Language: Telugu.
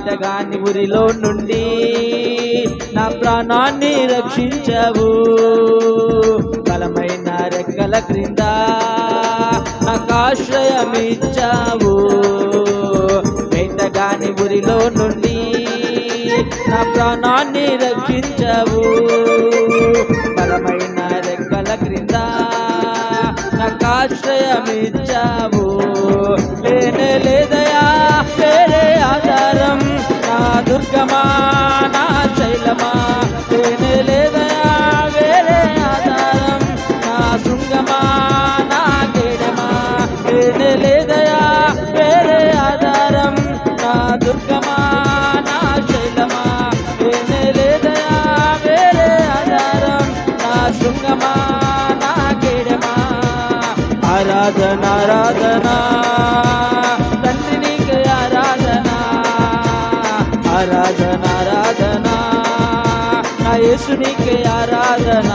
వేటగాని ఊరిలో నుండి నా ప్రాణాన్ని రక్షించావు. బలమైన రెక్కల క్రింద నాకు ఆశ్రయమిచ్చావు. వేటగాని ఊరిలో నుండి నా ప్రాణాన్ని రక్షించావు. బలమైన రెక్కల క్రింద నాకు ఆశ్రయమిచ్చావు. లేనే లేదయా వేరే ఆధారం, నా దుర్గమా నా శైలమా. లేనే లేదయా వేరే ఆధారం, నా శృంగమా నా గేడమా. లేనే లేదయా వేరే ఆధారం, నా దుర్గమా నా శైలమా. లేనే లేదయా వేరే ఆధారం, నా శృంగమా నా గేడమా. ఆరాధన ఆరాధన తండ్రి నీకే ఆరాధన. ఆరాధన ఆరాధన నా యేసు నీకే ఆరాధన.